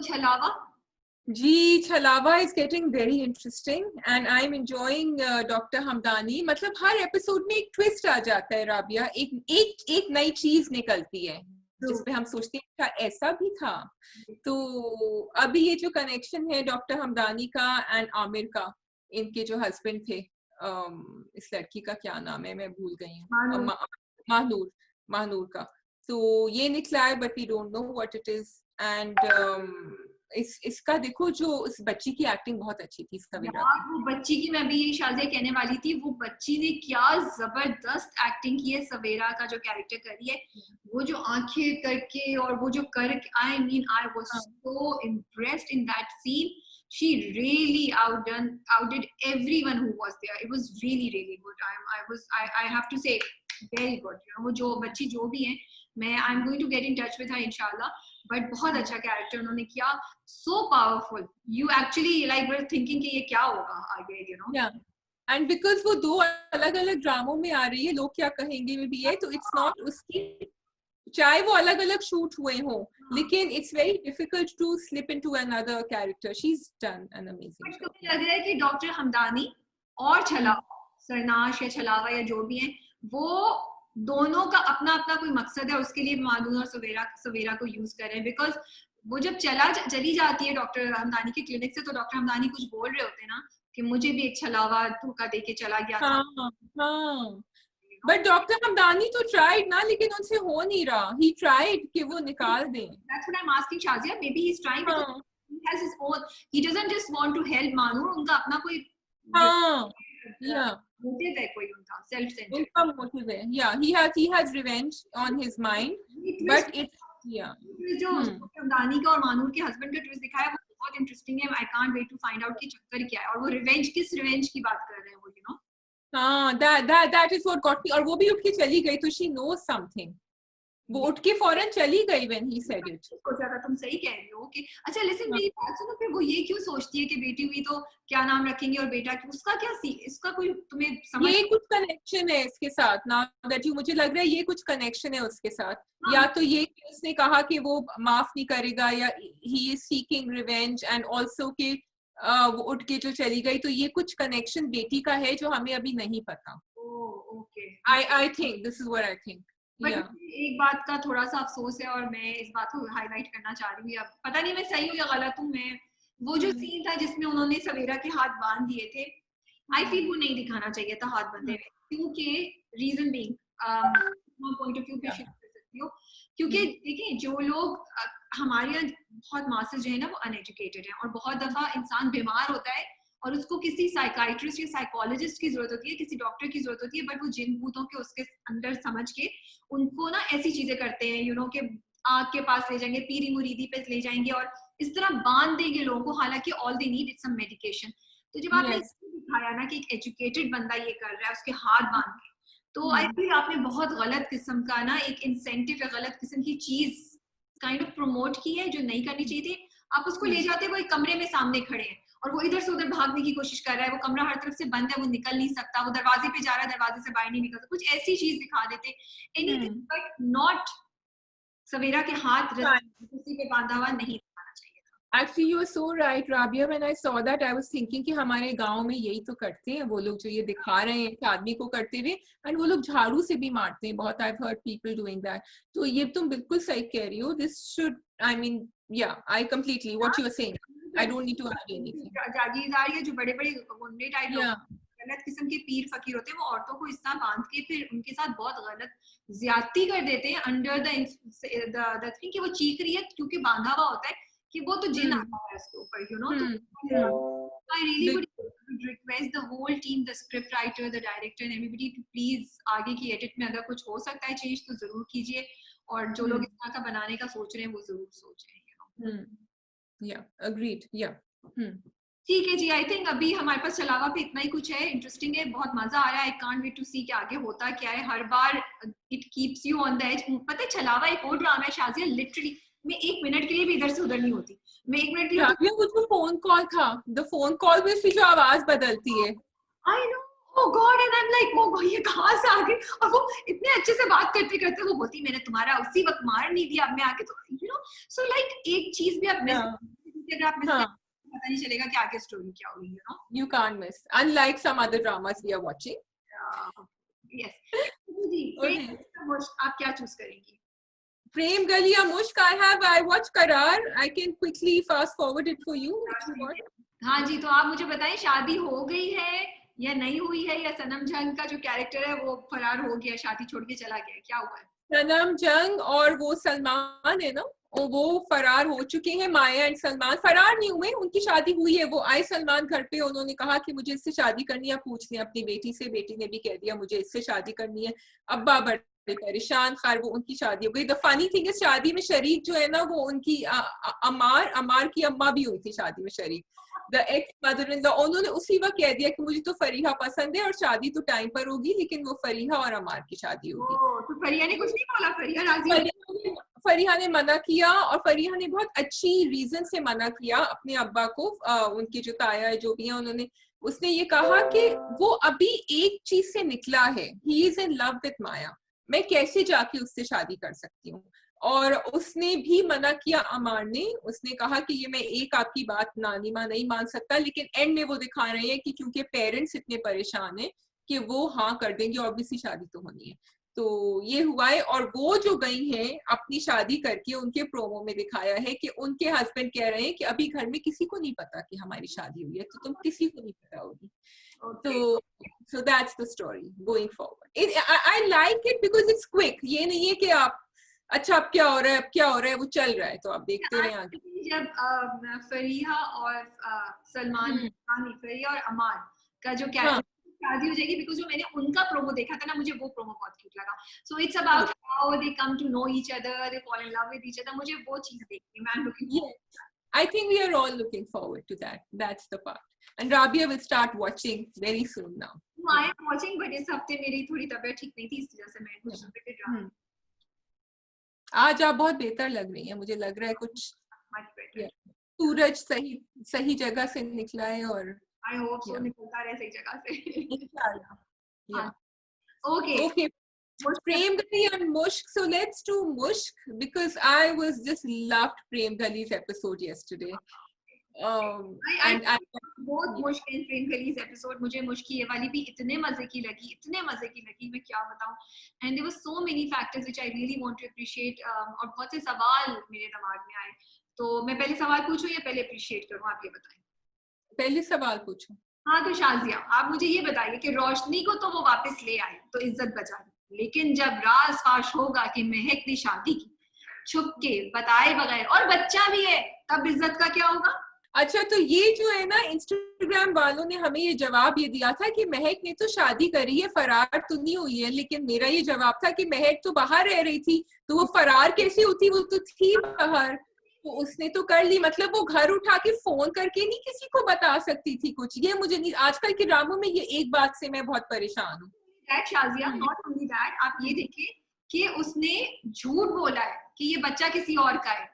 छलावा जी, छलावा is getting very interesting and I'm enjoying doctor Hamdani. मतलब हर एपिसोड में एक ट्विस्ट आ जाता है राबिया, एक नई चीज निकलती है जिसपे हम सोचते हैं क्या ऐसा भी था. तो अभी ये जो कनेक्शन है डॉक्टर हमदानी का एंड आमिर का, इनके जो हस्बैंड थे, इस लड़की का क्या नाम है मैं भूल गई हूँ, महानूर का. तो ये निकला है but we don't know what it is. And इसका देखो, जो उस बच्ची की एक्टिंग बहुत अच्छी थी सवेरा की. वो बच्ची की मैं भी यही शाज़िया कहने वाली थी, वो बच्ची ने क्या जबरदस्त एक्टिंग की है. सवेरा का जो कैरेक्टर करी है, वो जो आंखें करके और वो जो कर, I mean I was so impressed in that scene. She really outdid everyone who was there. It was really good. I have to say very good. You know, वो जो बच्ची जो भी है, मैं I'm going to get in touch with her inshallah. But बहुत अच्छा character उन्होंने किया, so powerful. You actually like were thinking कि ये क्या होगा आगे, you know. Yeah. And because वो दो अलग-अलग ड्रामों में आ रही है, लोग क्या कहेंगे में भी है, तो it's not उसकी, चाहे वो अलग-अलग शूट हुए हों, लेकिन it's very difficult to slip into another character. She's done an amazing job. मुझे लग रहा है कि डॉक्टर हमदानी और छलावा, सरनाश या छलावा या जो भी है, वो दोनों का अपना अपना कोई मकसद है, उसके लिए मानून और सवेरा को यूज कर रहे हैं. बिकॉज वो जब चली जाती है डॉक्टर हमदानी के क्लिनिक से, तो डॉक्टर हमदानी कुछ बोल रहे होते हैं ना कि मुझे भी एक छलावा धोखा दे के चला गया था. हाँ. बट डॉक्टर हमदानी तो ट्राइड ना, लेकिन उनसे हो नहीं रहा. ही ट्राइड कि वो निकाल दें. That's what I'm asking Shazia. Maybe he's trying because he has his own. He doesn't just want to help मानून. उनका अपना कोई मोटिव है, कोई उनका सेल्फ सेंटर्ड उनका मोटिव है. Yeah, he has revenge on his mind. But it's जो हमदानी का और मानूर के हस्बैंड का ट्विस्ट दिखाया, वो बहुत इंटरेस्टिंग है. I can't wait to find out कि चक्कर क्या है, और वो किस रिवेंज की बात कर रहे हैं वो, you know. that is what got me. और वो भी उठ के चली गई, तो she knows something. वो उठ के फौरन चली गई when he said it. सोचा था, तुम सही कह रही हो. ओके, अच्छा लिसन, मेरी बात सुनो. फिर वो ये क्यों सोचती है कि बेटी हुई तो क्या नाम रखेंगे, और बेटा उसका क्या इसका कोई तुम्हें समझ, ये कुछ कनेक्शन है इसके साथ ना, दैट यू, मुझे लग रहा है ये कुछ कनेक्शन है उसके साथ. या तो ये कि उसने कहा कि वो माफ नहीं करेगा, या he is seeking revenge, and also कि वो उठ के जो चली गई, तो ये कुछ कनेक्शन बेटी का है जो हमें अभी नहीं पता. Okay, I think this is what I think. एक बात का थोड़ा सा अफसोस है, और मैं इस बात को हाईलाइट करना चाह रही हूँ. अब पता नहीं मैं सही हूँ या गलत हूँ. मैं वो जो सीन था जिसमें उन्होंने सवेरा के हाथ बांध दिए थे, आई फील वो नहीं दिखाना चाहिए था हाथ बंधे हुए. क्योंकि reason being, point of view पे शेयर कर सकती हूँ, क्योंकि देखिए जो लोग हमारे यहाँ बहुत मासेस जो है ना, वो अनएजुकेटेड है, और बहुत दफा इंसान बीमार होता है और उसको किसी साइकाइट्रिस्ट या साइकोलॉजिस्ट की जरूरत होती है, किसी डॉक्टर की जरूरत होती है. बट वो जिन भूतों के उसके अंदर समझ के उनको ना ऐसी चीजें करते हैं, यू नो, कि आग के पास ले जाएंगे, पीरी मुरीदी पे ले जाएंगे, और इस तरह बांध देंगे लोगों को, हालांकि all they need is some medication. तो जब आपने दिखाया ना कि एक एजुकेटेड बंदा ये कर रहा है, उसके हाथ बांध के, तो आई फील आपने बहुत गलत किस्म का ना एक इंसेंटिव या गलत किस्म की चीज काइंड ऑफ प्रमोट की है, जो नहीं करनी चाहिए थी. आप उसको ले जाते, वो एक कमरे में सामने खड़े हैं और वो इधर से उधर भागने की कोशिश कर रहा है, वो कमरा हर तरफ से बंद है, वो निकल नहीं सकता, वो दरवाजे पे जा रहा है, दरवाजे से बाहर नहीं निकल सकता. कुछ ऐसी चीज दिखा देते, एनीथिंग बट नॉट सवेरा के हाथ रस्सी पे बांधा हुआ नहीं दिखाना चाहिए था. Actually, you are so right, Rabia. When I saw that, I was thinking कि हमारे गांव में यही तो करते हैं वो लोग, जो ये दिखा रहे हैं एक आदमी को करते हुए, and वो लोग झाड़ू से भी मारते हैं बहुत. I've heard people doing that. तो ये तुम बिल्कुल सही कह रही हो. This should, I mean, yeah, I completely what you are saying. I don't need to add anything. जागीरदार ये जो बड़े-बड़े गुंडे टाइप लोग, गलत किस्म के पीर फकीर होते हैं, वो औरतों को इस तरह बांध के फिर उनके साथ बहुत गलत ज्यादती कर देते हैं अंडर द थिंग कि वो चीख रही है क्योंकि बांधा हुआ होता है, कि वो तो जिन आता है उसके ऊपर, यू नो. तो I really would request the whole team, the script writer, the director and everybody to please आगे की एडिट में अगर कुछ हो सकता है चेंज तो जरूर कीजिए, और जो लोग इस तरह का बनाने का सोच रहे हैं वो जरूर सोचें, you know. Yeah, agreed. Yeah. ठीक है जी, आई थिंक अभी हमारे पास छलावा पे इतना ही कुछ है. इंटरेस्टिंग है, बहुत मजा आ रहा है. I can't wait to see कि आगे होता क्या है. हर बार it keeps you on the edge. पता है छलावा एक और ड्रामा है शाज़िया, लिटरली मैं 1 मिनट के लिए भी इधर से उधर नहीं होती. मैं 1 मिनट के लिए वो जो फोन कॉल था, द फोन कॉल में उसकी जो आवाज बदलती है, I know, oh God, and I'm like, oh God, ये कहाँ से आ गए? और वो इतने अच्छे से बात करते करते वो बोलती, मैंने तुम्हारा उसी वक्त मार नहीं दिया, अब मैं आके तो you know, so like एक चीज भी आप मिस, अगर आप मिस पता नहीं चलेगा कि आगे स्टोरी क्या होगी, you know. You can't miss, unlike some other dramas we are watching. Yes. जी, आप क्या चूज करेंगी? Prem Gali ya Mushk, I watched Karar. I can quickly fast forward it for you. हाँ जी, तो आप मुझे बताएं, शादी हो गई है या नहीं हुई है, या सनम जंग का जो कैरेक्टर है वो फरार हो गया, शादी छोड़ के चला गया, क्या हुआ है? सनम जंग और वो सलमान है ना, वो फरार हो चुके हैं। माया एंड सलमान फरार नहीं हुए, उनकी शादी हुई है। वो आए सलमान घर पे, उन्होंने कहा कि मुझे इससे शादी करनी है, पूछ लिया अपनी बेटी से, बेटी ने भी कह दिया मुझे इससे शादी करनी है। अब्बा बड़े परेशान, खैर वो उनकी शादी हो गई। द फनी थिंग इज, शादी में शरीक जो है ना वो उनकी अमार की अम्मा भी हुई थी शादी में शरीक, the x mother in law. उन्होंने उसी वक्त कह दिया कि मुझे तो फरीहा पसंद है और शादी तो टाइम पर होगी, लेकिन वो फरीहा और अमार की शादी होगी। तो फरीहा ने कुछ नहीं बोला? फरीहा राजी? फरीहा ने मना किया, और फरीहा ने बहुत अच्छी रीजन से मना किया अपने अब्बा को। उनके जो ताया जो भी हैं, उसने ये कहा कि वो अभी एक चीज से निकला है, he is in love with Maya, मैं कैसे जाके उससे शादी कर सकती हूँ। और उसने भी मना किया अमार ने, उसने कहा कि ये मैं एक आपकी बात नानी माँ नहीं मान सकता, लेकिन एंड में वो दिखा रहे हैं कि क्योंकि पेरेंट्स इतने परेशान हैं कि वो हाँ कर देंगे, ऑब्वियसली शादी तो होनी है। तो ये हुआ है। और वो जो गई हैं अपनी शादी करके, उनके प्रोमो में दिखाया है कि उनके हस्बैंड कह रहे हैं कि अभी घर में किसी को नहीं पता कि हमारी शादी हुई है, तो तुम किसी को नहीं पता होगी। So that's the story going forward. I like it because it's quick. ये नहीं है कि आप अच्छा अब क्या हो रहा है, अब क्या हो रहा है, वो चल रहा है तो आप देखते रहे आगे। जब फरीहा और सलमान, फरीहा और अमार का जो शादी हो जाएगी, बिकॉज़ जो मैंने उनका प्रोमो देखा था ना, मुझे वो प्रोमो बहुत क्यूट लगा। So it's about how they come to know each other, they fall in love with each other. मुझे वो चीज देखनी है, मैं looking forward. I think we are all looking forward to that. That's the part. And Rabia will start watching very soon now. I am watching, but इस हफ्ते मेरी थोड़ी तबियत ठीक नहीं थी, इस वजह से मैं कुछ रिपीटेड रहा। आज आप बहुत बेहतर लग रही हैं, मुझे लग रहा है कुछ सूरज सही जगह से निकला है, और I hope so निकलता रहे सही जगह से। इंशाल्लाह। Okay. Prem Gali and Mushk. So let's do Mushk because I was just loved Prem Gali's episode yesterday. I both Mushk and Prem Gali's episode, मुझे मुश्क ये वाली भी इतने मजे की लगी, मैं क्या बताऊं। And there were so many factors which I really want to appreciate, और बहुत से सवाल मेरे दिमाग में आए। तो मैं पहले सवाल पूछूं या पहले अप्रिशिएट करूं, आप ये बताएं। पहले सवाल पूछो। हाँ, तो शाजिया आप मुझे ये बताइए कि रोशनी को तो वो वापस ले आए तो इज्जत बचा दी, लेकिन जब राज फाश होगा कि महक ने शादी की छुप के बताए बगैर और बच्चा भी है, तब इज्जत का क्या होगा? अच्छा, तो ये जो है ना, इंस्टाग्राम वालों ने हमें ये जवाब ये दिया था कि महक ने तो शादी करी है, फरार तो नहीं हुई है। लेकिन मेरा ये जवाब था कि महक तो बाहर रह रही थी, तो वो फरार कैसे होती, वो तो थी बाहर, तो उसने तो कर ली। मतलब वो घर उठा के फोन करके नहीं किसी को बता सकती थी कुछ। ये मुझे नहीं, आजकल के ड्रामों में ये एक बात से मैं बहुत परेशान हूँ। शाजिया, नॉट ओनली दैट, आप ये देखिए कि उसने झूठ बोला है कि ये बच्चा किसी और का है।